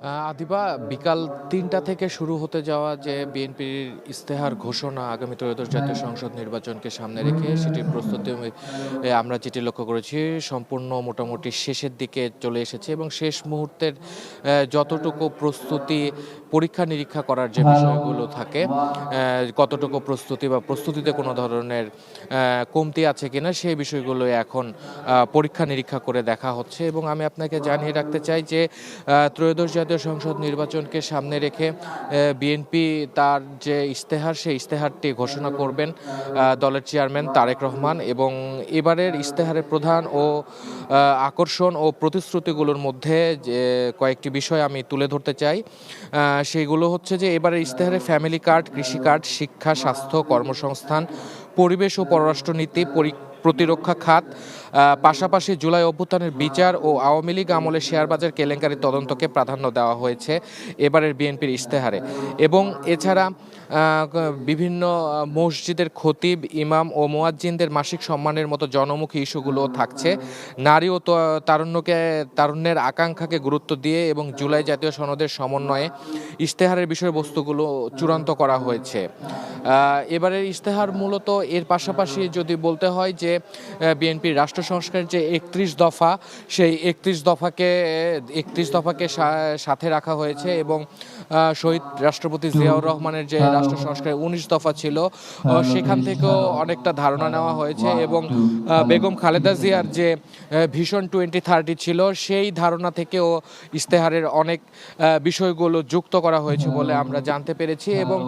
আদিবা বিকাল ৩টা থেকে শুরু হতে যাওয়া যে বিএনপির ইশতেহার ঘোষণা আগামী ত্রয়োদশ জাতীয় সংসদ নির্বাচনকে সামনে রেখে সেটির প্রস্তুতি আমরা যেটি লক্ষ্য করেছি সম্পূর্ণ মোটামুটি শেষের দিকে চলে এসেছে এবং শেষ মুহূর্তের যতটুকু প্রস্তুতি পরীক্ষা নিরীক্ষা করার যে বিষয়গুলো থাকে কতটুকু প্রস্তুতি বা প্রস্তুতিতে কোনো ধরনের কমতি আছে কিনা সেই বিষয়গুলো এখন পরীক্ষা নিরীক্ষা করে দেখা হচ্ছে। এবং আমি আপনাকে জানিয়ে রাখতে চাই যে ত্রয়োদশ জাতীয় সংসদ নির্বাচনকে সামনে রেখে বিএনপি তার যে ইশতেহার সেই ইশতেহারটি ঘোষণা করবেন দলের চেয়ারম্যান তারেক রহমান। এবং এবারের ইশতেহারের প্রধান ও আকর্ষণ ও প্রতিশ্রুতিগুলোর মধ্যে যে কয়েকটি বিষয় আমি তুলে ধরতে চাই, সেইগুলো হচ্ছে যে এবারের ইশতেহারে ফ্যামিলি কার্ড, কৃষি কার্ড, শিক্ষা, স্বাস্থ্য, কর্মসংস্থান, পরিবেশ ও পররাষ্ট্রনীতি, প্রতিরক্ষা খাত, পাশাপাশি জুলাই অভ্যুত্থানের বিচার ও আওয়ামী লীগ আমলে শেয়ারবাজার কেলেঙ্কারির তদন্তকে প্রাধান্য দেওয়া হয়েছে এবারের বিএনপির ইশতেহারে। এবং এছাড়া বিভিন্ন মসজিদের খতিব, ইমাম ও মুয়াজ্জিনদের মাসিক সম্মানের মতো জনমুখী ইস্যুগুলোও থাকছে। নারী ও তারুণ্যের আকাঙ্ক্ষাকে গুরুত্ব দিয়ে এবং জুলাই জাতীয় সনদের সমন্বয়ে ইশতেহারের বিষয়বস্তুগুলো চূড়ান্ত করা হয়েছে। এবারের ইশতেহার মূলত এর পাশাপাশি যদি বলতে হয় যে বিএনপির রাষ্ট্র সংস্কারের যে ৩১ দফা, সেই ৩১ দফাকে সাথে রাখা হয়েছে এবং শহীদ রাষ্ট্রপতি জিয়াউর রহমানের যে রাষ্ট্র সংস্কারের ১৯ দফা ছিল সেখান থেকেও অনেকটা ধারণা নেওয়া হয়েছে এবং বেগম খালেদা জিয়ার যে ভিশন 2030 ছিল সেই ধারণা থেকেও ইশতেহারের অনেক বিষয়গুলো যুক্ত করা হয়েছে বলে আমরা জানতে পেরেছি। এবং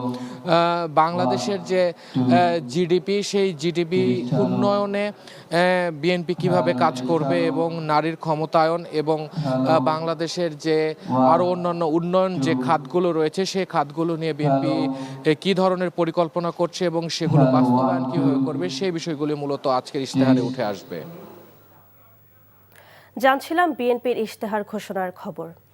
বাংলাদেশের যে জিডিপি, সেই জিডিপি উন্নয়নে বিএনপি কিভাবে কাজ করবে এবং নারীর ক্ষমতায়ন এবং বাংলাদেশের যে আরও অন্যান্য উন্নয়ন যে খাতগুলো রয়েছে সেই খাতগুলো নিয়ে বিএনপি কী ধরনের পরিকল্পনা করছে এবং সেগুলো বাস্তবায়ন কীভাবে করবে সেই বিষয়গুলি মূলত আজকের ইশতেহারে উঠে আসবে। জানছিলাম বিএনপির ইশতেহার ঘোষণার খবর।